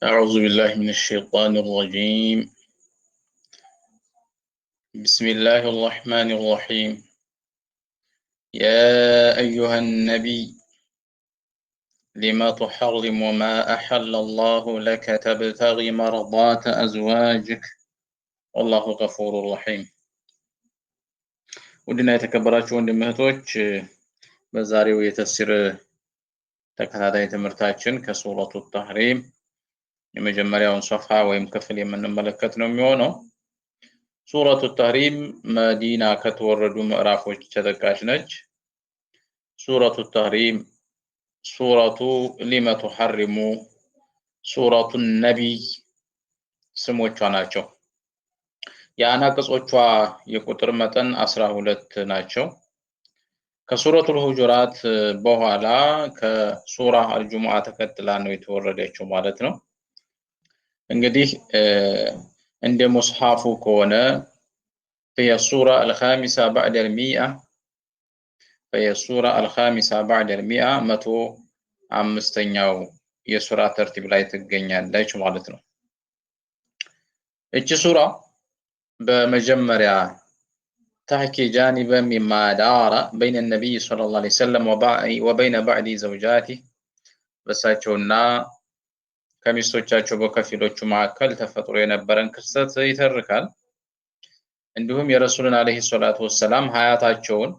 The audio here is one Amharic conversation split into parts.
أعوذ بالله من الشيطان الرجيم. بسم الله الرحمن الرحيم. يا أيها النبي لما تحرم ما أحل الله لك تبتغي مرضات أزواجك والله غفور رحيم. ودنا የተከበራችሁ ወንድምህቶች በዛሬው የተፍሲር ተከታታይ ትምህርታችን ከሱረቱ ተህሪም የመጀመሪያውን ሶፋ ወይም ክፍል የምንመለከት ነው የሚሆነው። ሱረቱ ተህሪም መዲና ከተወረዱ ምዕራፎች ተጠቃሽ ነች። ሱረቱ ተህሪም፣ ሱረቱ ሊመ ቱሐሪሙ፣ ሱረቱ ነቢይ ስሞቿ ናቸው። የአናቅጾቿ የቁጥር መጠን 12 ናቸው። ከሱረቱል ሁጁራት በኋላ ከሱራ አልጁሙዓ ተከትላ ነው የተወረደችው ማለት ነው። እንግዲህ እንደ ሙስሐፉ ከሆነ في السورة الخامسة بعد المئة في السورة الخامسة بعد المئة መቶ አምስተኛው የሱራ ተርቲብ ላይ ትገኛለች ማለት ነው። እቺ ሱራ በመጀመሪያ تحكي جانبا مما دار بين النبي صلى الله عليه وسلم وبين بعض زوجاته በሳቸውና ከሚስቶቻቸው በከፊሎቹ መካከል ተፈጥሮ የነበረን ክስተት ይተርካል። እንዲሁም የረሱልን አለይሂ ሰላቱ ወሰላም ሀያታቸውን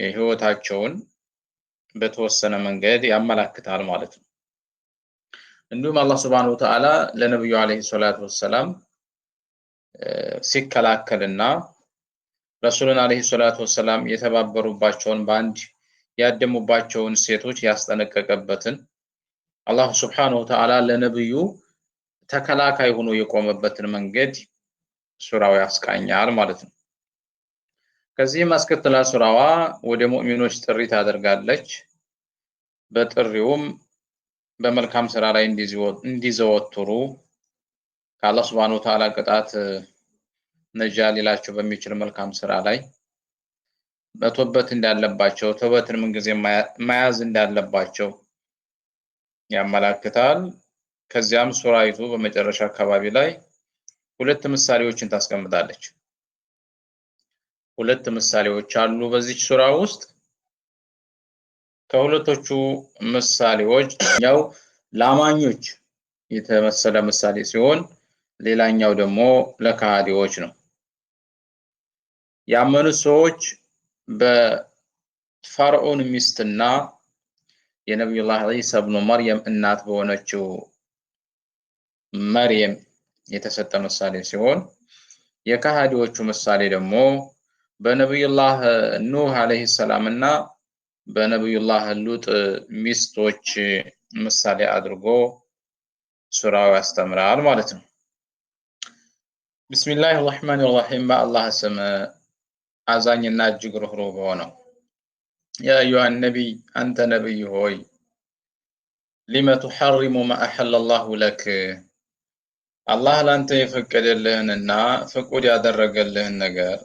ህይወታቸውን በተወሰነ መንገድ ያመላክታል ማለት ነው። እንዲሁም አላህ Subhanahu Wa Ta'ala ለነብዩ አለይሂ ሰላቱ ወሰላም ሲከላከልና ረሱልን አለይሂ ሰላቱ ወሰላም የተባበሩባቸውን ባንድ ያደሙባቸውን ሴቶች ያስጠነቀቀበትን አላህ Subhanahu Wa Ta'ala ለነብዩ ተከላካይ ሆኖ የቆመበትን መንገድ ሱራው ያስቃኛል ማለት ነው። ከዚህም አስከትላ ሱራዋ ወደ ሙእሚኖች ጥሪ ታደርጋለች። በጥሪውም በመልካም ስራ ላይ እንዲዘወትሩ ከአላህ Subhanahu Wa Ta'ala ቅጣት ነጃ ሊላቸው በሚችል መልካም ስራ ላይ በተውበት እንዳለባቸው፣ ተውበትን ምንጊዜ መያዝ እንዳለባቸው ያመላክታል። ከዚያም ሱራይቱ በመጨረሻ አካባቢ ላይ ሁለት ምሳሌዎችን ታስቀምጣለች። ሁለት ምሳሌዎች አሉ በዚህ ሱራ ውስጥ። ከሁለቶቹ ምሳሌዎች ያው ለአማኞች የተመሰለ ምሳሌ ሲሆን ሌላኛው ደግሞ ለካሃዲዎች ነው። ያመኑ ሰዎች በፈርዖን ሚስትና የነብዩላህ ዒሳ ኢብኑ መርየም እናት በሆነችው መርየም የተሰጠ ምሳሌ ሲሆን የካሃዲዎቹ ምሳሌ ደግሞ በነብዩላህ ኑህ አለይሂ ሰላምና በነብዩላህ ሉጥ ሚስቶች ምሳሌ አድርጎ ሱራው ያስተምራል ማለት ነው። ቢስሚላሂር ረህማኒር ረሂም በአላህ ስም አዛኝና እጅግ ሩህሩህ በሆነው። ያ አዩሃ ነቢይ አንተ ነብይ ሆይ ሊመ ቱሐሪሙ ማ አሐለላሁ ለክ አላህ ላንተ የፈቀደልህንና ፍቁድ ያደረገልህን ነገር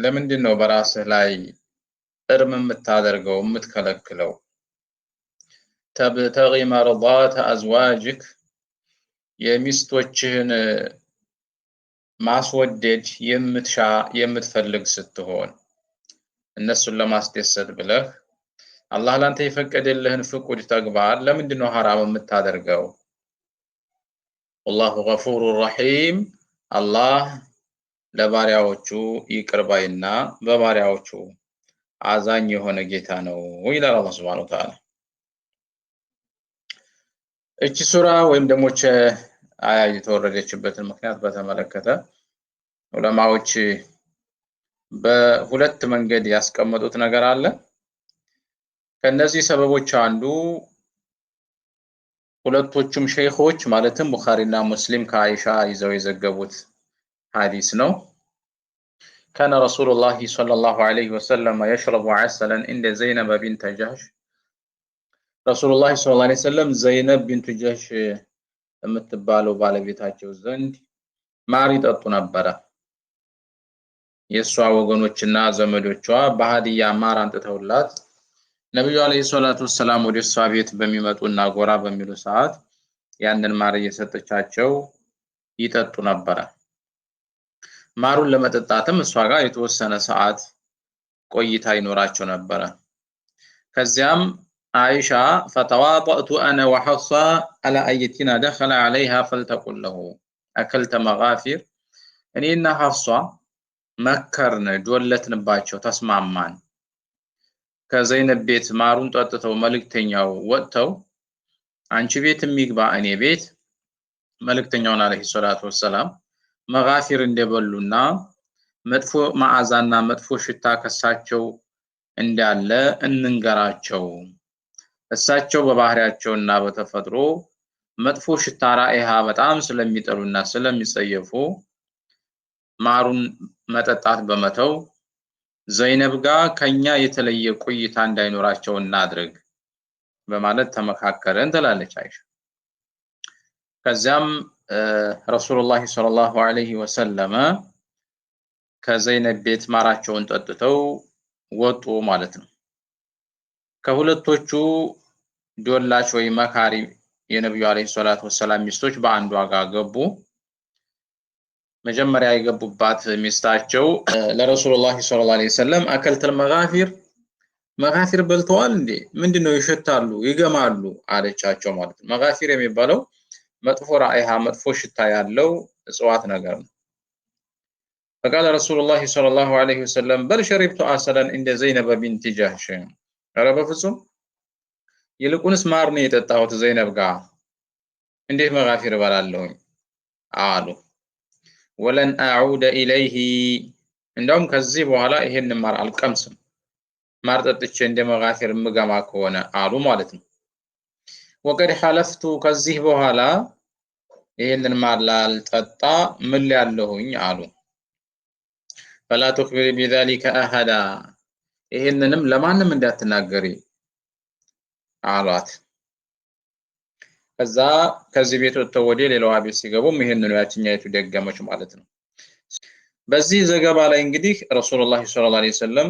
ለምንድን ነው በራስህ ላይ እርም የምታደርገው የምትከለክለው? ተብተጊ መርዳተ አዝዋጅክ የሚስቶችህን ማስወደድ የምትሻ የምትፈልግ ስትሆን እነሱን ለማስደሰት ብለህ አላህ ላንተ የፈቀደልህን ፍቁድ ተግባር ለምንድን ነው ሐራም የምታደርገው? ወላሁ ገፉሩ ረሂም አላህ ለባሪያዎቹ ይቅር ባይና በባሪያዎቹ አዛኝ የሆነ ጌታ ነው ይላል አላህ Subhanahu Wa Ta'ala። እቺ ሱራ ወይም ደግሞ አያ የተወረደችበትን ምክንያት በተመለከተ ዑለማዎች በሁለት መንገድ ያስቀመጡት ነገር አለ። ከነዚህ ሰበቦች አንዱ ሁለቶቹም ሼኾች ማለትም ቡኻሪና ሙስሊም ከአይሻ ይዘው የዘገቡት ሐዲስ ነው። كان رسول الله صلى الله عليه وسلم يشرب عسلا عند زينب بنت جحش رسول الله صلى الله عليه وسلم زينب بنت جحش የምትባለው ባለቤታቸው ዘንድ ማር ይጠጡ ነበር። የሷ ወገኖችና ዘመዶቿ በሃዲያ ማር አንጥተውላት ነብዩ አለይሂ ሰላቱ ወሰላም ወደ እሷ ቤት በሚመጡና ጎራ በሚሉ ሰዓት ያንን ማር እየሰጠቻቸው ይጠጡ ነበር። ማሩን ለመጠጣትም እሷ ጋር የተወሰነ ሰዓት ቆይታ ይኖራቸው ነበር። ከዚያም አይሻ فتواطأت انا وحفصة على ايتنا دخل عليها فلتقل له اكلت مغافر እኔና ሐፍሷ መከርን ዶለትንባቸው ተስማማን። ከዘይነብ ቤት ማሩን ጠጥተው መልእክተኛው ወጥተው አንቺ ቤት የሚግባ እኔ ቤት መልእክተኛውን አለይሂ ሰላቱ ወሰላም መጋፊር እንደበሉና መጥፎ መዓዛና መጥፎ ሽታ ከሳቸው እንዳለ እንንገራቸው። እሳቸው በባህሪያቸውና በተፈጥሮ መጥፎ ሽታ ራኢሃ በጣም ስለሚጠሉና ስለሚጸየፉ ማሩን መጠጣት በመተው ዘይነብ ጋር ከኛ የተለየ ቆይታ እንዳይኖራቸው እናድርግ በማለት ተመካከረን ትላለች አይሻ። ከዚያም ረሱላህ ሰለላሁ ዐለይሂ ወሰለም ከዘይነብ ቤት ማራቸውን ጠጥተው ወጡ ማለት ነው። ከሁለቶቹ ዶላች ወይ መካሪ የነብዩ አለይሂ ሰላቱ ወሰላም ሚስቶች በአንዷ ጋር ገቡ። መጀመሪያ የገቡባት ሚስታቸው ለረሱላህ ሰለላሁ ዐለይሂ ወሰለም አከልተል መጋፊር በልተዋል እንዴ? ምንድነው ይሸታሉ ይገማሉ አለቻቸው ማለት ነው። መጋፊር የሚባለው መጥፎ ራኢሃ መጥፎ ሽታ ያለው እጽዋት ነገር ነው። فقال رسول الله صلى الله عليه وسلم بل شربت عسلا عند زينب بنت جحش ኧረ በፍጹም ይልቁንስ ማር ነው የጠጣሁት ዘይነብ ጋር እንዴት መጋፊር እበላለሁኝ አሉ። ወለን አዑደ ኢለይሂ እንደውም ከዚህ በኋላ ይሄን ማር አልቀምስም ማር ጠጥቼ እንደ መጋፊር ምገማ ከሆነ አሉ ማለት ነው። ወቀድ ሐለፍቱ ከዚህ በኋላ ይሄንን ማር ላልጠጣ ምን ያለሁኝ አሉ። فلا تخبري بذلك احدا ይሄንንም ለማንም እንዳትናገሪ አሏት። ከዛ ከዚህ ቤት ወጥተው ወደ ሌላዋ ቤት ሲገቡም ይሄንን ያቺኛይቱ ደገመች ማለት ነው። በዚህ ዘገባ ላይ እንግዲህ ረሱላህ ሰለላሁ ዐለይሂ ወሰለም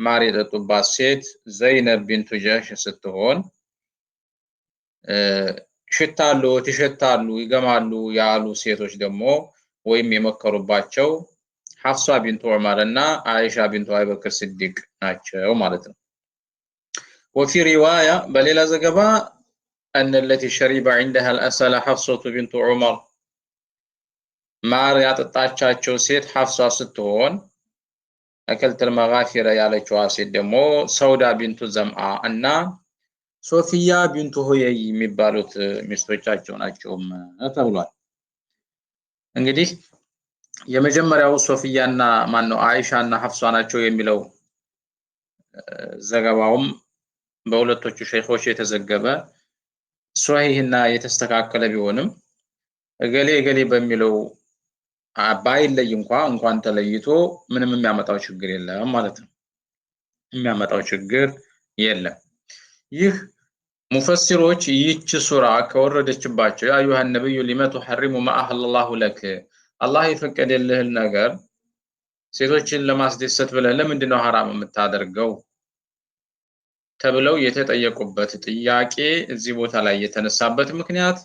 ማር የጠጡባት ሴት ዘይነብ ቢንቱ ጀህሽ ስትሆን ሽታሉ ትሸታሉ ይገማሉ ያሉ ሴቶች ደግሞ ወይም የመከሩባቸው ሐፍሷ ቢንቱ ዑመር እና አይሻ ቢንቱ አቡበክር ሲዲቅ ናቸው ማለት ነው። وفي روايه በሌላ ዘገባ ان التي شرب عندها الاسل حفصه بنت عمر ማር ያጠጣቻቸው ሴት ሐፍሷ ስትሆን አከልተ المغافر ያለችው ሴት ደግሞ ሰውዳ ቢንቱ ዘምአ እና ሶፊያ ቢንቱ ሁየይ የሚባሉት ሚስቶቻቸው ናቸው ተብሏል። እንግዲህ የመጀመሪያው ሶፊያና ማነው አይሻና ሐፍሷ ናቸው የሚለው ዘገባውም በሁለቶቹ ሸይኾች የተዘገበ ሷሂህና የተስተካከለ ቢሆንም እገሌ በሚለው ባይለይ እንኳን ተለይቶ ምንም የሚያመጣው ችግር የለም ማለት ነው። የሚያመጣው ችግር የለም። ይህ ሙፈሲሮች ይህች ሱራ ከወረደችባቸው ያ አዩሃ ነብዩ ሊመ ተሐሪሙ ማ አህለላሁ ለክ አላህ የፈቀደልህን ነገር ሴቶችን ለማስደሰት ብለህ ለምንድነው ሐራም የምታደርገው ተብለው የተጠየቁበት ጥያቄ እዚህ ቦታ ላይ የተነሳበት ምክንያት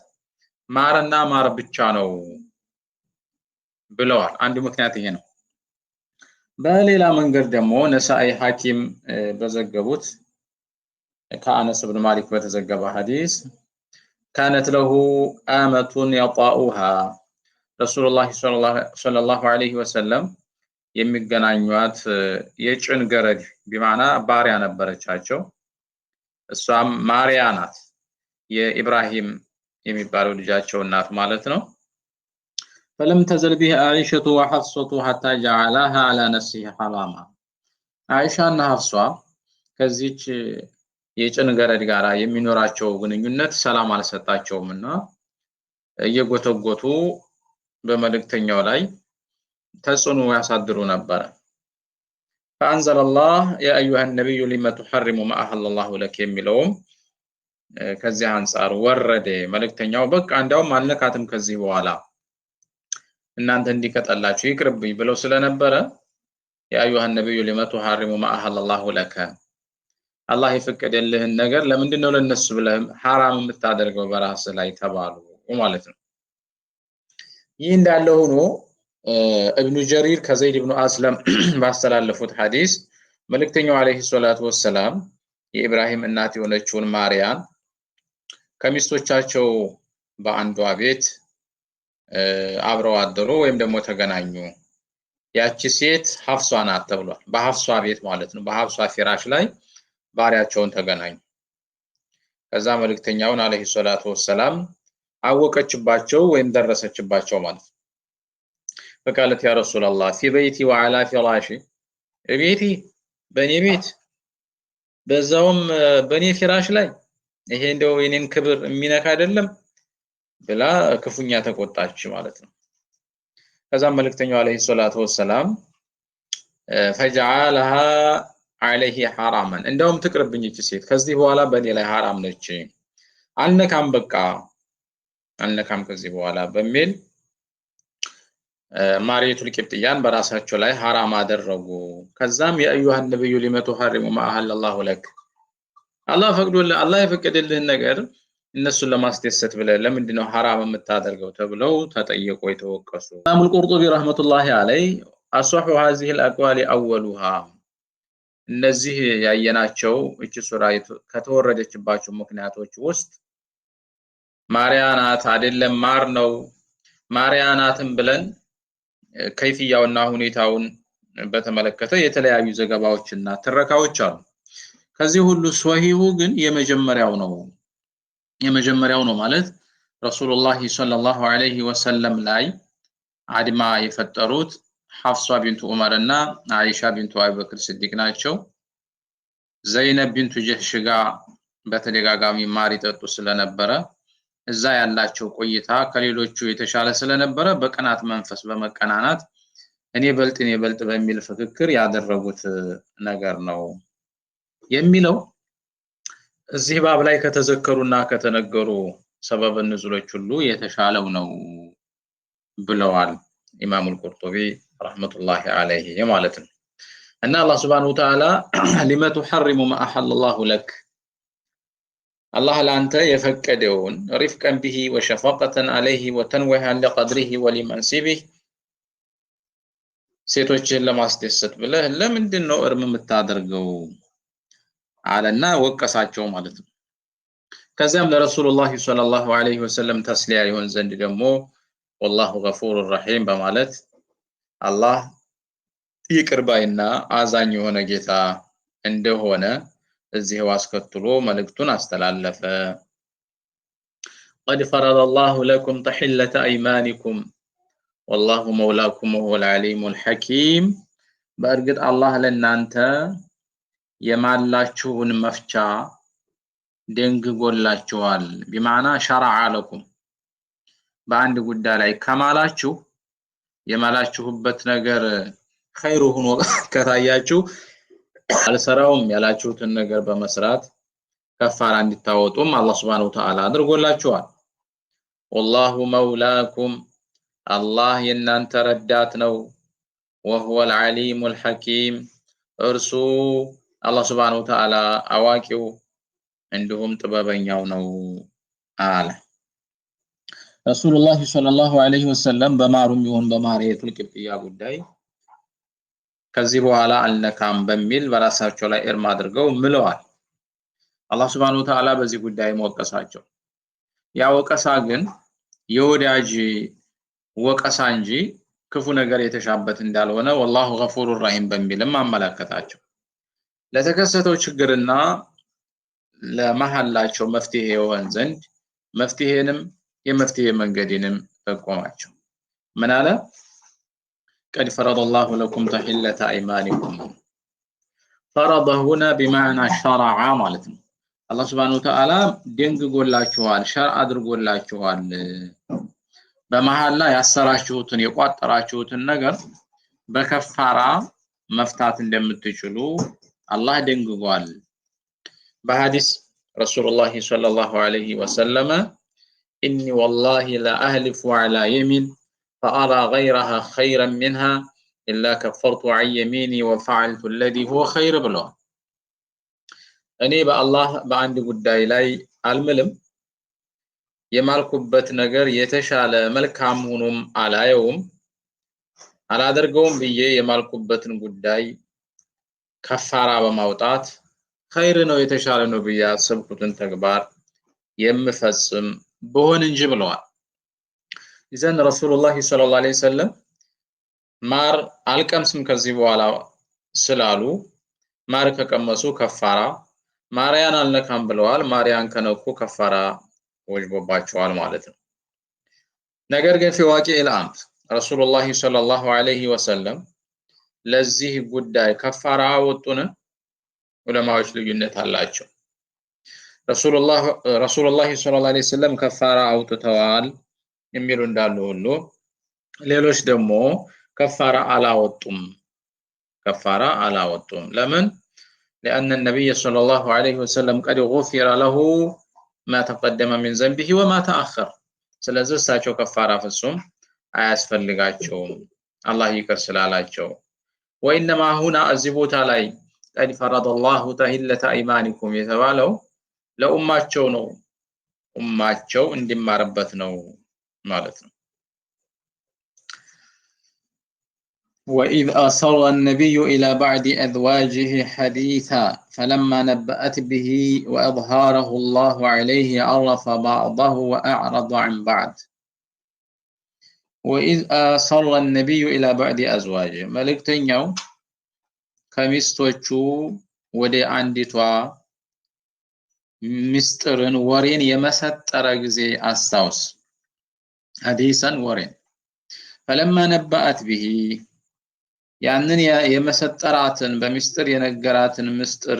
ማርና ማር ብቻ ነው ብለዋል። አንዱ ምክንያት ይሄ ነው። በሌላ መንገድ ደግሞ ነሳኢ ሐኪም በዘገቡት ከአነስ ብን ማሊክ በተዘገበ ሐዲስ كانت له آمة يطاؤها ረሱላህ ሰለላሁ ዐለይሂ ወሰለም የሚገናኙት የጭን ገረድ በማና ባሪያ ነበረቻቸው። እሷም ማርያ ናት የኢብራሂም የሚባለው ልጃቸው እናት ማለት ነው። فلم تزل به عائشة وحفصة حتى جعلها على نفسه حراما አይሻና ሐፍሷ ከዚች የጭን ገረድ ጋራ የሚኖራቸው ግንኙነት ሰላም አልሰጣቸውምና እየጎተጎቱ በመልእክተኛው ላይ ተጽዕኖ ያሳድሩ ነበር። فأنزل الله يا أيها النبي لما تحرم ما أحل الله لك የሚለውም ከዚህ አንፃር ወረደ። መልእክተኛው በቃ እንዳውም አልነካትም ከዚህ በኋላ እናንተ እንዲከጠላችሁ ይቅርብኝ ብለው ስለነበረ يا أيها النبي لما تحرم ما أحل الله لك አላህ የፈቀደልህን ነገር ለምንድነው ለነሱ ብለህ ሐራም የምታደርገው በራስ ላይ ተባሉ ማለት ነው። ይህ እንዳለ ሆኖ ኢብኑ ጀሪር ከዘይድ ኢብኑ አስለም ባስተላለፉት ሐዲስ መልእክተኛው አለይሂ ሰላቱ ወሰላም የኢብራሂም እናት የሆነችውን ማርያን ከሚስቶቻቸው በአንዷ ቤት አብረው አደሩ ወይም ደግሞ ተገናኙ። ያቺ ሴት ሐፍሷ ናት ተብሏል። በሐፍሷ ቤት ማለት ነው። በሐፍሷ ፍራሽ ላይ ባሪያቸውን ተገናኙ። ከዛ መልእክተኛውን አለይሂ ሰላቱ ወሰላም አወቀችባቸው ወይም ደረሰችባቸው ማለት ነው። فقالت يا رسول الله في بيتي وعلى فراشي ቤቲ በኔ ቤት በዛውም በኔ ፍራሽ ላይ ይሄ እንደው የኔን ክብር የሚነካ አይደለም ብላ ክፉኛ ተቆጣች ማለት ነው። ከዛም መልእክተኛው አለይሂ ሰላቱ ወሰላም فجعلها عليه حراما እንደውም ትቅርብኝ እቺ ሴት ከዚህ በኋላ በኔ ላይ حرام ነች አልነካም በቃ አልነካም ከዚህ በኋላ በሚል ማርያቱል ቂብጥያን በራሳቸው ላይ حرام አደረጉ። ከዛም የአዩሃ ነብዩ ሊመቱ ሐሪሙ ማአህል አላሁ ለክ አላህ ፈቅዶልህ አላህ የፈቀደልህን ነገር እነሱን ለማስደሰት ብለህ ለምንድነው حرام የምታደርገው ተብለው ተጠየቁ የተወቀሱ። ኢማም አልቁርጡቢ ረህመቱላሂ ዐለይሂ አሷሁ هذه الاقوال اولها እነዚህ ያየናቸው እቺ ሱራ ከተወረደችባቸው ምክንያቶች ውስጥ ማርያናት አይደለም ማር ነው ማርያናትን ብለን ከይፍያውና ሁኔታውን በተመለከተ የተለያዩ ዘገባዎችና ትረካዎች አሉ። ከዚህ ሁሉ ሷሂሁ ግን የመጀመሪያው ነው ማለት ረሱላህ ሰለላሁ ዐለይሂ ወሰለም ላይ አድማ የፈጠሩት ሐፍሷ ቢንቱ ዑመር እና አይሻ ቢንቱ አቡበክር ሲዲቅ ናቸው። ዘይነብ ቢንቱ ጀህሽ ጋር በተደጋጋሚ ማር ይጠጡ ስለነበረ እዛ ያላቸው ቆይታ ከሌሎቹ የተሻለ ስለነበረ በቀናት መንፈስ በመቀናናት እኔ በልጥ በሚል ፍክክር ያደረጉት ነገር ነው የሚለው እዚህ ባብ ላይ ከተዘከሩና ከተነገሩ ሰበብ ንዙሎች ሁሉ የተሻለው ነው ብለዋል ኢማም አልቁርጡቢ ረህመቱላሂ ዐለይሂ ማለት ነው። እና አላህ Subhanahu Wa Ta'ala ሊመቱ ሐሪሙ ማ አሐለላሁ ለክ አላህ ላንተ የፈቀደውን ሪፍቀን ቢሂ ወሸፈቀተን ዐለይሂ ወተንዊሃን ለቀድሪሂ ወሊመንሲቢሂ ሴቶችን ለማስደሰት ብለህ ለምንድነው እርም የምታደርገው አለና ወቀሳቸው ማለት ነው። ከዛም ለረሱላህ ሰለላሁ ዐለይሂ ወሰለም ተስሊያ ይሆን ዘንድ ደግሞ ወላሁ ገፉር ረሂም በማለት አላህ ይቅር ባይና አዛኝ የሆነ ጌታ እንደሆነ እዚህ ዋስከትሎ መልእክቱን አስተላለፈ። قد فرض الله لكم تحلة أيمانكم والله مولاكم وهو العليم الحكيم በእርግጥ አላህ ለናንተ የማላችሁን መፍቻ ደንግጎላችኋል بمعنى شرع لكم በአንድ ጉዳይ ላይ ከማላችሁ የማላችሁበት ነገር ኸይሩ ሆኖ ከታያችሁ አልሰራውም ያላችሁትን ነገር በመስራት ከፋራ እንድታወጡም አላህ Subhanahu Wa Ta'ala አድርጎላችኋል። والله مولاكم الله የናንተ ረዳት ነው وهو العليم الحكيم እርሱ አላህ Subhanahu Wa Ta'ala አዋቂው እንዲሁም ጥበበኛው ነው አለ። ረሱላህ ሰለላሁ ዐለይሂ ወሰለም በማሩም ይሁን በማርያቱል ቂብጥያ ጉዳይ ከዚህ በኋላ አልነካም በሚል በራሳቸው ላይ እርም አድርገው ምለዋል። አላህ Subhanahu Wa Ta'ala በዚህ ጉዳይ ወቀሳቸው። ያ ወቀሳ ግን የወዳጅ ወቀሳ እንጂ ክፉ ነገር የተሻበት እንዳልሆነ ወላሁ ገፉሩር ረሂም በሚልም አመለከታቸው። ለተከሰተው ችግርና ለመሐላቸው መፍትሄ ይሆን ዘንድ መፍትሄንም የመፍትሄ መንገድንም ተቆማቸው። ምን አለ? قد فرض الله لكم تحلة أيمانكم فرض هنا بمعنى شرع ማለት ነው። አላህ Subhanahu Wa Ta'ala ደንግጎላችኋል ሸርዕ አድርጎላችኋል በመሐላ ያሰራችሁትን የቋጠራችሁትን ነገር በከፋራ መፍታት እንደምትችሉ አላህ ደንግጓል። በሐዲስ ረሱላህ ሰለላሁ ዐለይሂ ወሰለም إني والله لا أهلف على يمين فأرى غيرها خيرا منها إلا كفرت عن يميني وفعلت الذي هو خير ብለዋል። እኔ በአላህ በአንድ ጉዳይ ላይ አልምልም የማልኩበት ነገር የተሻለ መልካም ሆኖም አላየውም አላደርገውም ብዬ የማልኩበትን ጉዳይ ከፋራ በማውጣት ኸይር ነው የተሻለ ነው ብዬ ያሰብኩትን ተግባር የምፈጽም በሆን እንጂ ብለዋል። ይዘን ረሱላህ ሰለላሁ ዐለይሂ ወሰለም ማር አልቀምስም ከዚህ በኋላ ስላሉ ማር ከቀመሱ ከፋራ ማርያን አልነካም ብለዋል። ማርያን ከነኩ ከፋራ ወጅቦባቸዋል ማለት ነው። ነገር ግን في واقع الامر ረሱላህ ሰለላሁ ዐለይሂ ወሰለም ለዚህ ጉዳይ ከፋራ አወጡን? ዑለማዎች ልዩነት አላቸው። ረሱላህ ሰለላሁ ዐለይሂ ወሰለም ከፋራ አውጥተዋል የሚሉ እንዳሉ ሁሉ ሌሎች ደግሞ ከፋራ አላወጡም። ለምን? لأن النبي صلى الله عليه وسلم قد غفر له ما تقدم من ذنبه وما تأخر ስለዚህ እሳቸው ከፋራ ፍጹም አያስፈልጋቸውም አላህ ይቅር ስላላቸው። وإنما هنا እዚህ ቦታ ላይ قد فرض الله تحلة أيمانكم የተባለው ለኡማቸው ነው ኡማቸው እንዲማርበት ነው ማለት ነው። وإذ أصر النبي إلى بعض أزواجه حديثا فلما نبأت به وأظهاره الله عليه عرف بعضه وأعرض عن بعض. وإذ أصر النبي إلى بعض أزواجه መልእክተኛው ከሚስቶቹ ወደ አንዲቷ ሚስጥርን ወሬን የመሰጠረ ጊዜ አስታውስ። ሐዲሰን ወሬን فلما نبأت به ያንን የመሰጠራትን በሚስጥር የነገራትን ምስጥር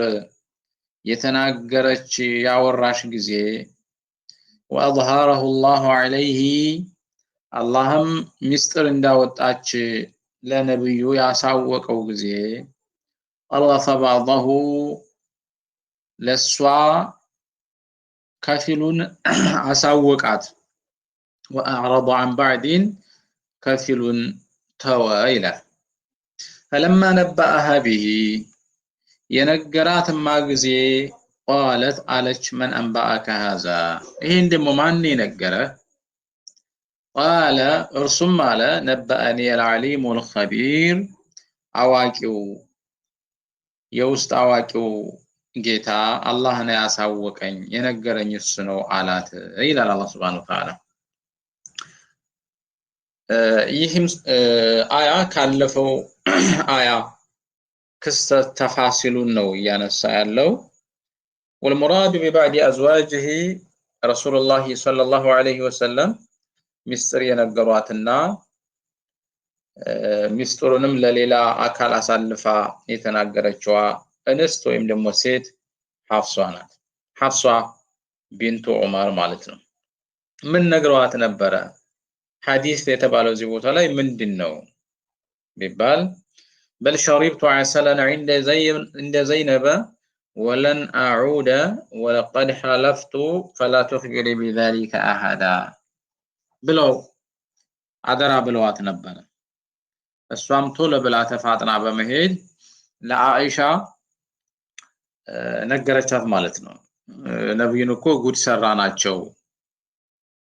የተናገረች ያወራሽ ጊዜ وأظهره الله عليه اللهم ምስጥር እንዳወጣች ለነብዩ ያሳወቀው ጊዜ عرف بعضه ለሷ ከፊሉን አሳወቃት وأعرض عن بعض ከፊሉን ተወ ይላል። فلما نبأها به የነገራትማ ጊዜ قالت አለች من أنبأك هذا ይሄን ደግሞ ማን ነገረ? قال እርሱም አለ نبأني العليم الخبير አዋቂው የውስጥ አዋቂው ጌታ አላህ ነው ያሳወቀኝ የነገረኝ እሱ ነው አላት ይላል አላህ Subhanahu Wa Ta'ala። ይህም አያ ካለፈው አያ ክስተት ተፋሲሉን ነው ያነሳ ያለው። والمراد ببعض ازواجه رسول الله صلى الله عليه وسلم ሚስጥር የነገሯትና ሚስጥሩንም ለሌላ አካል አሳልፋ የተናገረችዋ እንስት ወይም ደግሞ ሴት ሐፍሷ ናት። ሐፍሷ ቢንቱ ዑመር ማለት ነው። ምን ነግሯት ነበረ? ሐዲስ የተባለው እዚህ ቦታ ላይ ምንድነው ቢባል بل شربت عسلا عند زينب ولن أعود ولقد حلفت فلا تخبري بذلك أحدا ብለው አደራ ብለዋት ነበር። እሷም ቶሎ ብላ ተፋጥና በመሄድ ለአኢሻ ነገረቻት ማለት ነው። ነብዩን እኮ ጉድ ሰራናቸው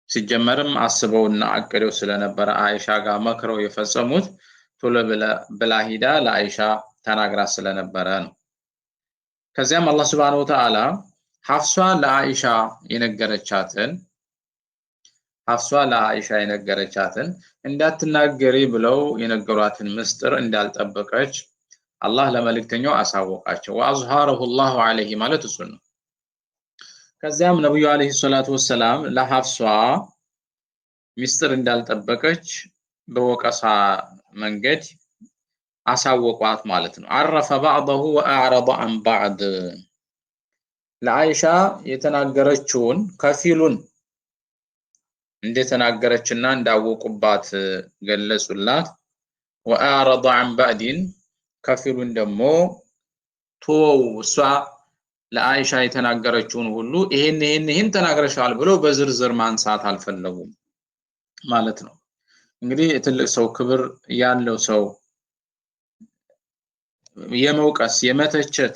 ሲጀመርም አስበውና አቀደው ስለነበረ አኢሻ ጋር መክረው የፈጸሙት ቶሎ ብላ ሂዳ ለአኢሻ ተናግራ ስለነበረ ነው። ከዚያም አላህ Subhanahu Wa Ta'ala ሐፍሷ ለአኢሻ የነገረቻትን እንዳትናገሪ ብለው የነገሯትን ምስጥር እንዳልጠበቀች አላህ ለመልእክተኛው አሳወቃቸው። وأظهره الله عليه ማለት እሱ ነው። ከዚያም ነብዩ አለይሂ ሰላቱ ወሰለም ለሐፍሷ ምስጥር እንዳልጠበቀች በወቀሳ መንገድ አሳወቋት ማለት ነው። عرف بعضه وأعرض عن بعض ለአኢሻ የተናገረችውን ከፊሉን እንደተናገረችና እንዳወቁባት ገለጹላት። وأعرض عن بعض ከፊሉን ደግሞ ተወው እሷ ለአኢሻ የተናገረችውን ሁሉ ይሄን ተናግረሻል ብሎ በዝርዝር ማንሳት አልፈለጉም ማለት ነው። እንግዲህ ትልቅ ሰው ክብር ያለው ሰው የመውቀስ የመተቸት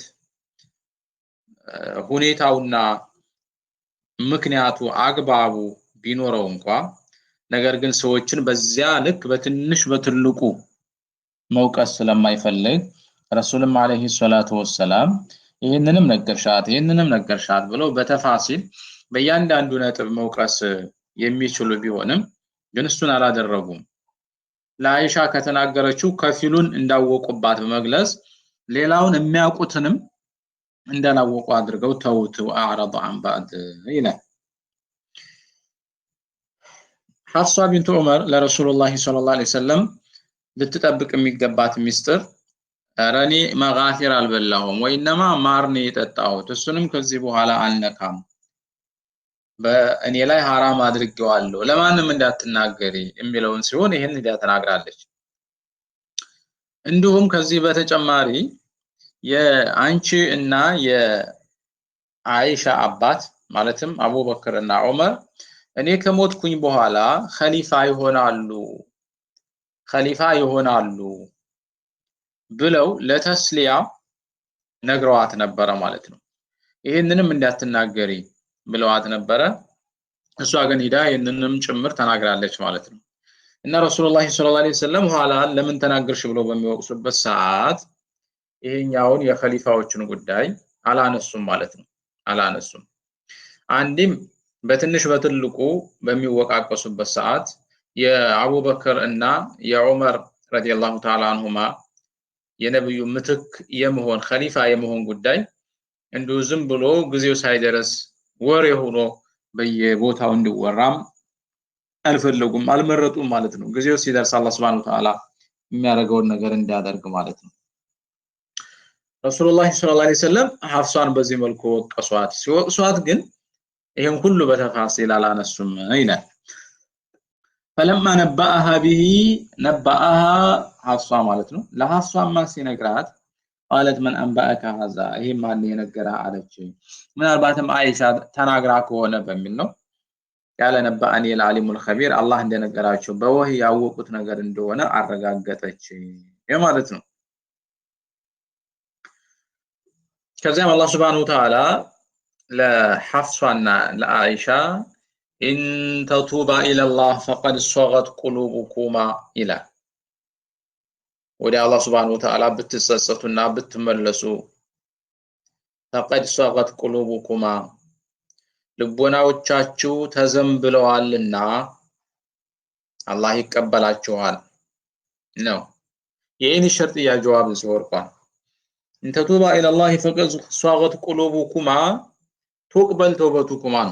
ሁኔታውና ምክንያቱ አግባቡ ቢኖረው እንኳን ነገር ግን ሰዎችን በዚያ ልክ በትንሽ በትልቁ መውቀስ ስለማይፈልግ ረሱልም አለይሂ ሰላቱ ወሰለም ይሄንንም ነገርሻት ብለው በተፋሲል በእያንዳንዱ ነጥብ መውቀስ የሚችሉ ቢሆንም ግን እሱን አላደረጉም። ለአይሻ ከተናገረችው ከፊሉን እንዳወቁባት በመግለጽ ሌላውን የሚያውቁትንም እንዳላወቁ አድርገው ተውት። አዕረض عن بعض ይላል። ሐፍሷ ቢንቱ ዑመር ለረሱላህ ሰለላሁ ዐለይሂ ወሰለም ልትጠብቅ የሚገባት ሚስጥር ረኒ መጋፊር አልበላሁም ወይንማ ማርኒ የጠጣሁት እሱንም ከዚህ በኋላ አልነካም በእኔ ላይ حرام አድርጌዋለሁ ለማንም እንዳትናገሪ የሚለውን ሲሆን ይሄን ተናግራለች። እንዲሁም ከዚህ በተጨማሪ የአንቺ እና የአይሻ አባት ማለትም አቡበክር እና ዑመር እኔ ከሞትኩኝ በኋላ ኸሊፋ ይሆናሉ ብለው ለተስሊያ ነግረዋት ነበር ማለት ነው። ይሄንንም እንዳትናገሪ ብለዋት ነበር። እሷ ግን ሂዳ ይሄንንም ጭምር ተናግራለች ማለት ነው። እና ረሱላህ ሰለላሁ ዐለይሂ ወሰለም ኋላ ለምን ተናገርሽ ብለው በሚወቅሱበት ሰዓት ይሄኛውን የኸሊፋዎችን ጉዳይ አላነሱም ማለት ነው። አላነሱም። አንድም በትንሽ በትልቁ በሚወቃቀሱበት ሰዓት የአቡበክር እና የዑመር ረዲየላሁ ተዓላ አንሁማ የነብዩ ምትክ የመሆን ኸሊፋ የመሆን ጉዳይ እንዲሁ ዝም ብሎ ጊዜው ሳይደርስ ወሬ ሆኖ በየቦታው እንዲወራም አልፈለጉም አልመረጡም ማለት ነው። ጊዜው ሲደርስ አላህ Subhanahu Wa Ta'ala የሚያደርገውን ነገር እንዲያደርግ ማለት ነው። ረሱላህ ሰለላሁ ዐለይሂ ወሰለም ሐፍሷን በዚህ መልኩ ወቀሷት። ሲወቅሷት ግን ይሄን ሁሉ በተፋሲል አላነሱም ይላል። فلما نبأها به نبأها ሐፍሷ ማለት ነው። ለሐፍሷማ ሲነግራት قالت من أنبأك هذا ይሄ ማን የነገረህ አለች። ምናልባትም አይሻ ተናግራ ከሆነ በሚል ነው ያለ ነብአኒ العليم الخبير አላህ እንደነገራቸው በወህይ ያወቁት ነገር እንደሆነ አረጋገጠች ማለት ነው። ከዚያም አላህ Subhanahu Wa Ta'ala ለሐፍሷና ለአይሻ إن تتوبا إلى الله فقد صغت قلوبكما إلى ወደ አላህ Subhanahu Wa Ta'ala ብትጸጸቱና ብትመለሱ فقد صغت قلوبكما ልቦናዎቻችሁ ተዘንብለዋልና አላህ ይቀበላችኋል ነው። ይሄን ሸርጥያ ጀዋብ ሲወርቋል إن تتوبا إلى الله فقد صغت قلوبكما تقبل توبتكما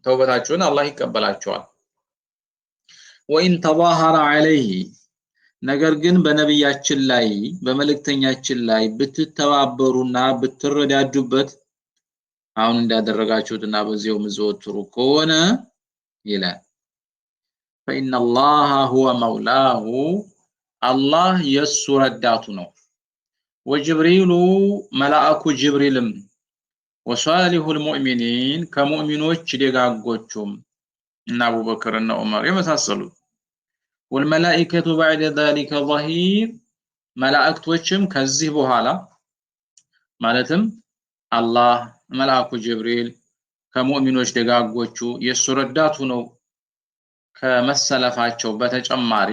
ተውበታችሁን አላህ ይቀበላችኋል። وإن تظاهر عليه ነገር ግን በነብያችን ላይ በመልእክተኛችን ላይ ብትተባበሩና ብትረዳዱበት አሁን እንዳደረጋችሁትና በዚያው ምዘወትሩ ከሆነ ይላል فإن الله هو مولاه الله የሱ ረዳቱ ነው። وجبريل መላእኩ ጅብሪልም وصالح المؤمنين كمؤمنوች ደጋጎቹም እና አቡበክር እና ዑመር የመሳሰሉት والملائكة بعد ذلك ظهير መላእክቶችም ከዚህ በኋላ ማለትም አላህ መልአኩ ጅብሪል ከሙእሚኖች ደጋጎቹ የሱ ረዳቱ ነው ከመሰለፋቸው በተጨማሪ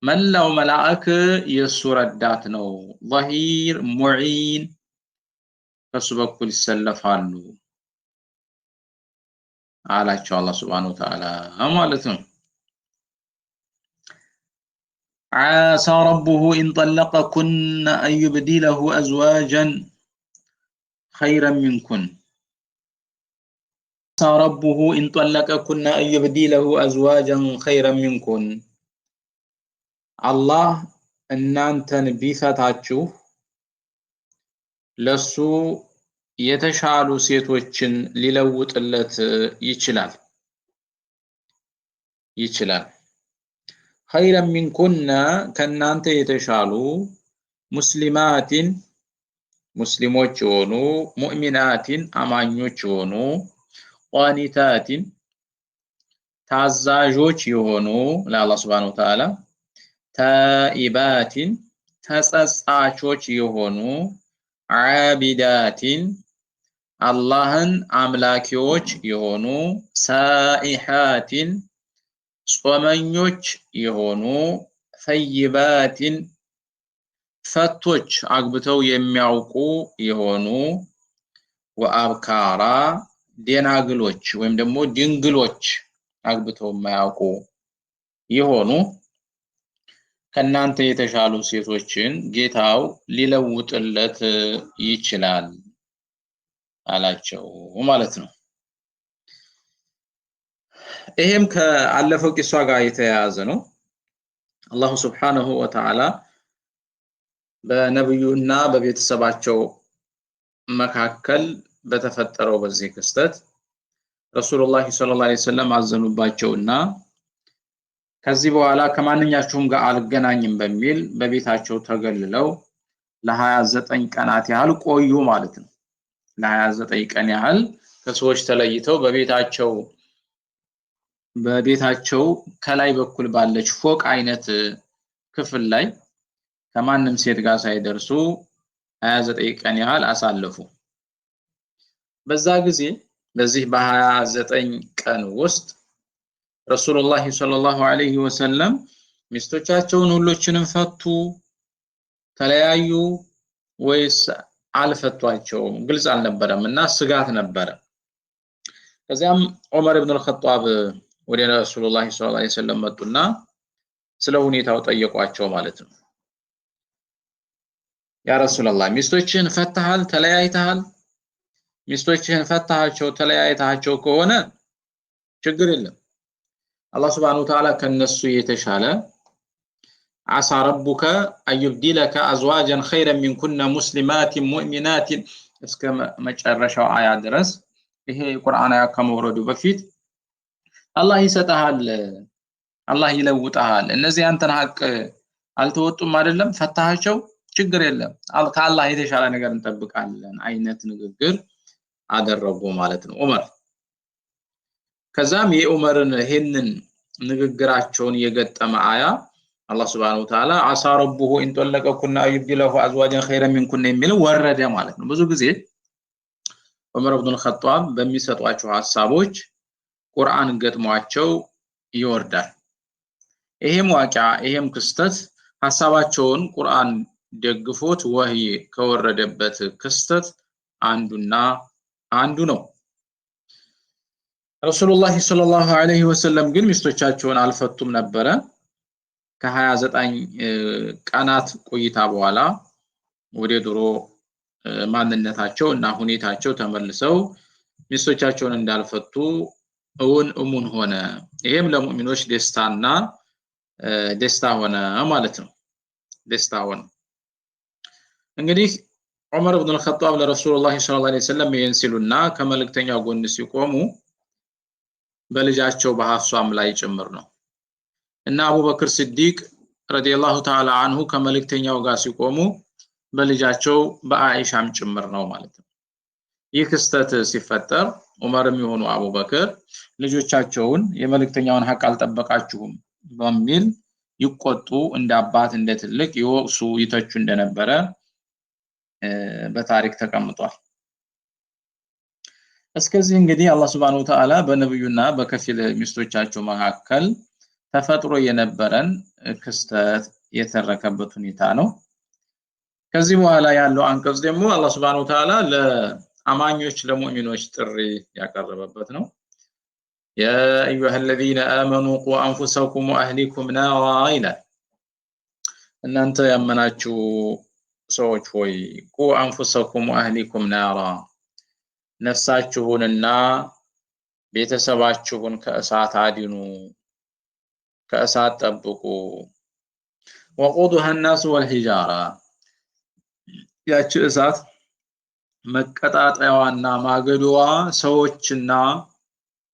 መላው መላእክ የሱ ረዳት ነው። ظهير ሙዒን ከሱ በኩል ይሰለፋሉ አላቸው አላህ Subhanahu Wa Ta'ala ማለት ነው። عسى ربه إن طلقكن أن يبدله أزواجا خيرا منكن عسى ربه إن طلقكن أن يبدله أزواجا خيرا منكن الله እናንተን ቢፈታችሁ ለሱ የተሻሉ ሴቶችን ሊለውጥለት ይችላል خيرا منكن ከናንተ የተሻሉ ሙስሊማቲን ሙስሊሞች ሆኑ ሙእሚናቲን አማኞች ሆኑ ቋኒታቲን ታዛዦች የሆኑ ለአላህ Subhanahu Wa Ta'ala ታኢባቲን ተጸጻቾች የሆኑ ዓቢዳቲን አላህን አምላኪዎች የሆኑ ሳኢሓቲን ጾመኞች የሆኑ ፈይባቲን ፈቶች አግብተው የሚያውቁ የሆኑ ወአብካራ ደናግሎች ወይም ደግሞ ድንግሎች አግብተው የማያውቁ የሆኑ ከናንተ የተሻሉ ሴቶችን ጌታው ሊለውጥለት ይችላል አላቸው ማለት ነው። ይሄም ከአለፈው ቂሷ ጋር የተያያዘ ነው። አላሁ ሱብሓነሁ ወተዓላ በነብዩና በቤተሰባቸው መካከል በተፈጠረው በዚህ ክስተት ረሱላህ ሰለላሁ ዐለይሂ ወሰለም አዘኑባቸውና ከዚህ በኋላ ከማንኛቸውም ጋር አልገናኝም በሚል በቤታቸው ተገልለው ለ29 ቀናት ያህል ቆዩ ማለት ነው። ለ29 ቀን ያህል ከሰዎች ተለይተው በቤታቸው ከላይ በኩል ባለች ፎቅ አይነት ክፍል ላይ ከማንም ሴት ጋር ሳይደርሱ 29 ቀን ያህል አሳለፉ። በዛ ጊዜ በዚህ በ29 ቀን ውስጥ ረሱላህ ሰለላሁ ዐለይሂ ወሰለም ሚስቶቻቸውን ሁሎችንም ፈቱ፣ ተለያዩ ወይስ አልፈቷቸውም? ግልጽ አልነበረምና ስጋት ነበረ። ከዚያም ዑመር ኢብኑ አልኸጣብ ወደ ረሱላህ ሰለላሁ ዐለይሂ ወሰለም መጡና ስለ ሁኔታው ጠየቋቸው ማለት ነው። ያ ረሱላህ ሚስቶችን ፈተሃል ተለያይተሃል? ሚስቶችን ፈታሃቸው ተለያይተሃቸው ከሆነ ችግር የለም። አላህ Subhanahu Wa Ta'ala ከነሱ የተሻለ አሳ ረቡከ አዩብዲለከ አዝዋጀን ኸይረን ሚንኩነ ሙስሊማቲን ሙእሚናቲን እስከ መጨረሻው አያ ድረስ ይሄ ቁርአን አያ ከመውረዱ በፊት አላህ ይሰጣል፣ አላህ ይለውጣል። እነዚህ አንተን ሐቅ አልተወጡም አይደለም ፈታሃቸው ችግር የለም ከአላህ የተሻለ ነገር እንጠብቃለን አይነት ንግግር አደረጉ ማለት ነው ዑመር። ከዛም የዑመርን ይሄንን ንግግራቸውን የገጠመ አያ አላህ Subhanahu Wa Ta'ala አሳ ረቡሁ እንጠለቀኩና ይብዲለሁ አዝዋጀን ኸይረን ሚንኩነ የሚለው ወረደ ማለት ነው። ብዙ ጊዜ ዑመር ኢብኑ አልኸጣብ በሚሰጧቸው ሐሳቦች ቁርአን ገጥሟቸው ይወርዳል። ይሄም ዋቂዓ ይሄም ክስተት ሐሳባቸውን ቁርአን ደግፎት ወህይ ከወረደበት ክስተት አንዱ ነው። ረሱላህ ሰለላሁ ዐለይሂ ወሰለም ግን ሚስቶቻቸውን አልፈቱም ነበረ። ከ29 ቀናት ቆይታ በኋላ ወደ ድሮ ማንነታቸው እና ሁኔታቸው ተመልሰው ሚስቶቻቸውን እንዳልፈቱ እሙን ሆነ። ይሄም ለሙእሚኖች ደስታ ሆነ ማለት ነው። ደስታ ሆነ። እንግዲህ ዑመር ኢብኑ አልኸጣብ ለረሱላህ ሰለላሁ ዐለይሂ ወሰለም ይሄን ሲሉና ከመልእክተኛው ጎን ሲቆሙ በልጃቸው በሐፍሷም ላይ ጭምር ነው እና አቡበክር ሲዲቅ ረዲየላሁ ተዓላ አንሁ ከመልእክተኛው ጋር ሲቆሙ በልጃቸው በአኢሻም ጭምር ነው ማለት ነው። ይህ ክስተት ሲፈጠር ዑመርም የሆኑ አቡበክር ልጆቻቸውን የመልእክተኛውን ሐቅ አልጠበቃችሁም በሚል ይቆጡ፣ እንደ አባት እንደ ትልቅ ይወቅሱ ይተቹ እንደነበረ በታሪክ ተቀምጧል። እስከዚህ እንግዲህ አላህ Subhanahu Wa Ta'ala በነብዩና በከፊል ሚስቶቻቸው መካከል ተፈጥሮ የነበረን ክስተት የተረከበት ሁኔታ ነው። ከዚህ በኋላ ያለው አንቀጽ ደግሞ አላህ Subhanahu Wa Ta'ala ለአማኞች ለሙእሚኖች ጥሪ ያቀረበበት ነው። ያ አዩሀለዚነ አመኑ ቁ አንፉሰኩም ወአህሊኩም ናራ ይላል። እናንተ ያመናችሁ ሰዎች ሆይ ቁ አንፉሰኩም ወአህሊኩም ናራ ነፍሳችሁንና ቤተሰባችሁን ከእሳት አድኑ፣ ከእሳት ጠብቁ። ወቁዱሃ الناس والحجارة ያቺ እሳት መቀጣጣያዋና ማገዶዋ ሰዎችና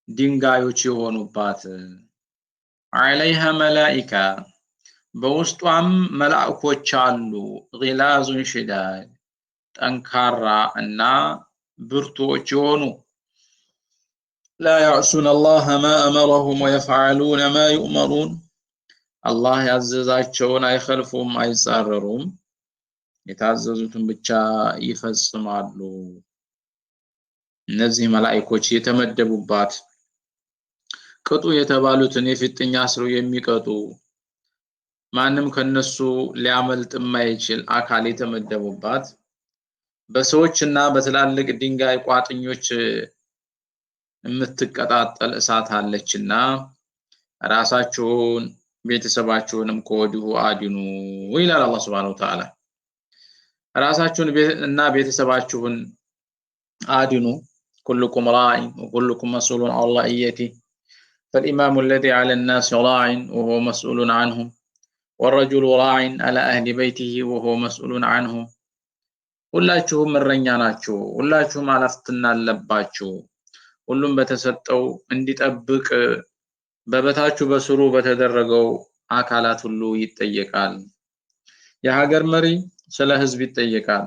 ድንጋዮች የሆኑባት عليها ملائكة በውስጧም መላእክቶች አሉ غلاظ شداد ጠንካራ እና ብርቱዎች የሆኑ لا يعصون الله ما أمرهم ويفعلون ما يؤمرون الله ያዘዛቸውን አይخلፉም አይጻረሩም የታዘዙትን ብቻ ይፈጽማሉ እነዚህ መላእክቶች የተመደቡባት ቅጡ የተባሉትን የፊጥኝ አስረው የሚቀጡ ማንም ከነሱ ሊያመልጥ የማይችል አካል የተመደቡባት በሰዎችና በትላልቅ ድንጋይ ቋጥኞች የምትቀጣጠል እሳት አለችና ራሳችሁን ቤተሰባችሁንም ከወዲሁ አድኑ ይላል አላህ Subhanahu Wa Ta'ala። ራሳችሁን እና ቤተሰባችሁን አድኑ። كلكم راع وكلكم مسؤول عن رعيته فالإمام الذي على الناس راع وهو مسؤول عنهم والرجل راع على أهل بيته وهو مسؤول عنهم ሁላችሁም እረኛ ናችሁ ሁላችሁም ኃላፊነት አለባችሁ ሁሉም በተሰጠው እንዲጠብቅ በበታችሁ በስሩ በተደረገው አካላት ሁሉ ይጠየቃል የሀገር መሪ ስለ ህዝብ ይጠየቃል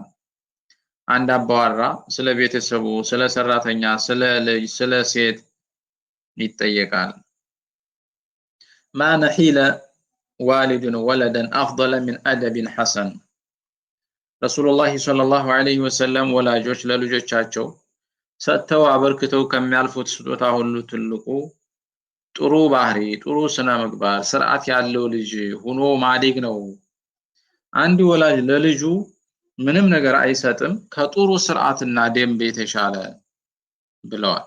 አንድ አባወራ ስለ ቤተሰቡ ስለ ሰራተኛ ስለ ልጅ ስለ ሴት ይጠየቃል ما نحيل والد ولدا أفضل من أدب حسن ረሱላህ ሰለላሁ ዐለይሂ ወሰለም ወላጆች ለልጆቻቸው ሰጥተው አበርክተው ከሚያልፉት ስጦታ ሁሉ ትልቁ ጥሩ ባህሪ ጥሩ ስነ ምግባር ስርዓት ያለው ልጅ ሆኖ ማደግ ነው አንድ ወላጅ ለልጁ ምንም ነገር አይሰጥም ከጥሩ ስርዓትና ደንብ የተሻለ ብለዋል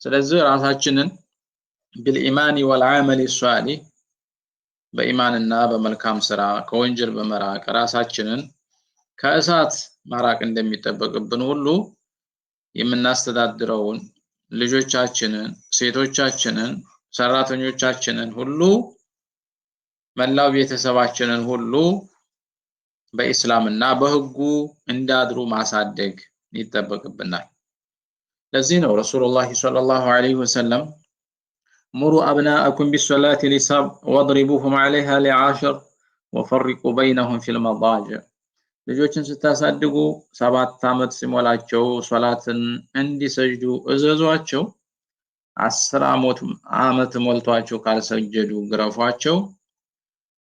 ስለዚህ ራሳችንን بالإيمان والعمل الصالح በኢማንና በመልካም ስራ ከወንጀል በመራቅ ራሳችንን ከእሳት ማራቅ እንደሚጠበቅብን ሁሉ የምናስተዳድረውን ልጆቻችንን ሴቶቻችንን ሰራተኞቻችንን ሁሉ መላው ቤተሰባችንን ሁሉ በእስላምና በህጉ እንዳድሩ ማሳደግ ይጠበቅብናል ለዚህ ነው ረሱላህ ሰለላሁ ዐለይሂ ወሰለም مروا أبناءكم بالصلاة لسبع واضربوهم عليها ل10 وفرقوا بينهم في المضاجع ልጆችን ስታሳድጉ 7 አመት ሲሞላቸው ሶላትን እንዲሰግዱ እዘዟቸው 10 አመት ሞልቷቸው ካልሰገዱ ግረፏቸው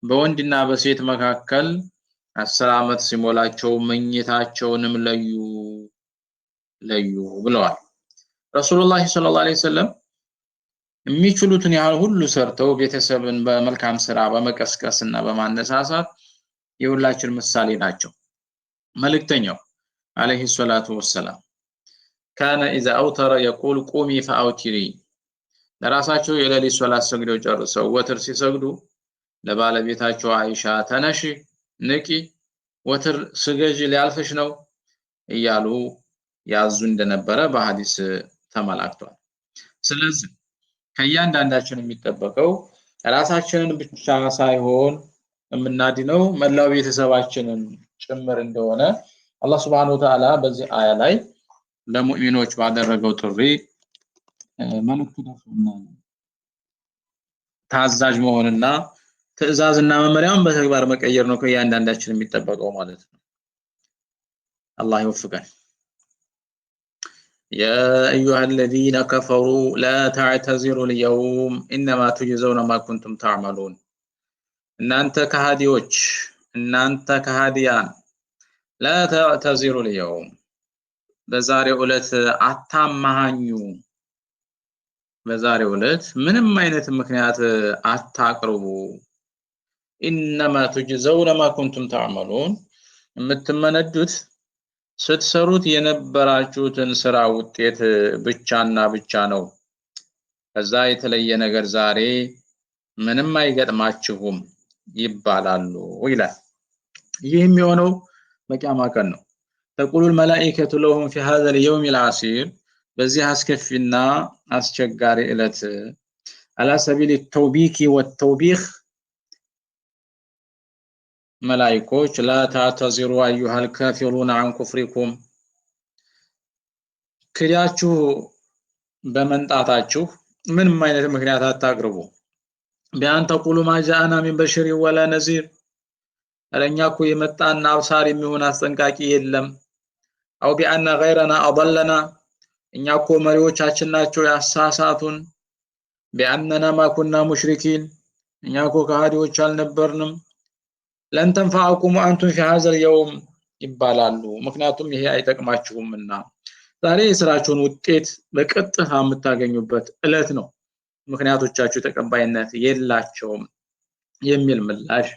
በወንድና በሴት መካከል 10 አመት ሲሞላቸው መኝታቸውንም ለዩ ብለዋል ረሱላህ ሰለላሁ ዐለይሂ ወሰለም የሚችሉትን ያህል ሁሉ ሰርተው ቤተሰብን በመልካም ስራ በመቀስቀስና በማነሳሳት የሁላችን ምሳሌ ናቸው ملكتنيو عليه الصلاة والسلام كان إذا أوتر يقول قومي فأوتري لراساچو يلالي صلاة سجدو ጨርሰው ወትር ሲሰግዱ ለባለቤታቸው አይሻ ተነሺ ንቂ ወትር ስገጂ ሊያልፍሽ ነው እያሉ ያዙ እንደነበረ በሐዲስ ተመላክቷል ስለዚህ ከያንዳንዳችን የሚጠበቀው ራሳችንን ብቻ ሳይሆን የምናድነው መላው ቤተሰባችንን ጭምር እንደሆነ አላህ Subhanahu Wa Ta'ala በዚህ አያ ላይ ለሙእሚኖች ባደረገው ጥሪ መልእክት ደርሶናል ታዛዥ መሆንና ትዕዛዝና መመሪያውን በተግባር መቀየር ነው ከያንዳንዳችን የሚጠበቀው ማለት ነው አላህ ይወፍቀን يا أيها الذين كفروا لا تعتذروا اليوم إنما تجزون ما كنتم تعملون እናንተ ከሃዲዎች እናንተ ከሃዲያን لا تعتذروا اليوم በዛሬው ዕለት አታማሃኙ በዛሬው ዕለት ምንም አይነት ምክንያት አታቅርቡ إنما تجزون ما كنتم تعملون የምትመነዱት ስትሰሩት የነበራችሁትን ስራ ውጤት ብቻና ብቻ ነው ከዛ የተለየ ነገር ዛሬ ምንም አይገጥማችሁም ይባላሉ ይላል ይህም የሆነው በቂያማ ቀን ነው تقول الملائكة لهم في هذا اليوم العسير በዚህ አስከፊና አስቸጋሪ ዕለት على سبيل التوبيك والتوبيخ ملائكوች لا تعتذروا أيها الكافرون عن كفركم ክዳችሁ በመንጣታችሁ ምንም አይነት ምክንያት አታቅርቡ ቢያን ተቁሉ ما جاءنا من بشر ولا نذير አለኛኩ የመጣና አብሳሪ የሚሆን አስጠንቃቂ የለም አው ቢአና غيرنا اضلنا እኛኮ መሪዎቻችን ናቸው ያሳሳቱን ቢአንና ما كنا مشركين እኛኮ ከሃዲዎች አልነበርንም لن تنفعكم وانتم في هذا اليوم ይባላሉ ምክንያቱም ይሄ አይጠቅማችሁምና ዛሬ የስራችሁን ውጤት በቀጥታ የምታገኙበት እለት ነው። ምክንያቶቻችሁ ተቀባይነት የላቸውም የሚል ምላሽ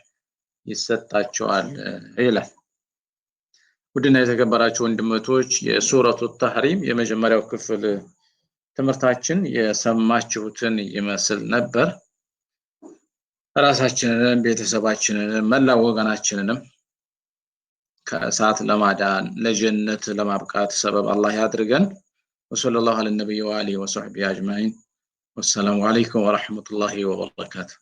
ይሰጣቸዋል ይላል። ውድና የተከበራችሁ ወንድሞች የሱረቱ ተህሪም የመጀመሪያው ክፍል ትምህርታችን የሰማችሁትን ይመስል ነበር። ራሳችንን፣ ቤተሰባችንን፣ መላው ወገናችንንም ከእሳት ለማዳን ለጀነት ለማብቃት ሰበብ አላህ ያድርገን። ወሰለላሁ ዐለ ነብይ ወአሊሂ ወሰህቢሂ አጅማዒን። ወሰላሙ ዐለይኩም ወራህመቱላሂ ወበረካቱሁ።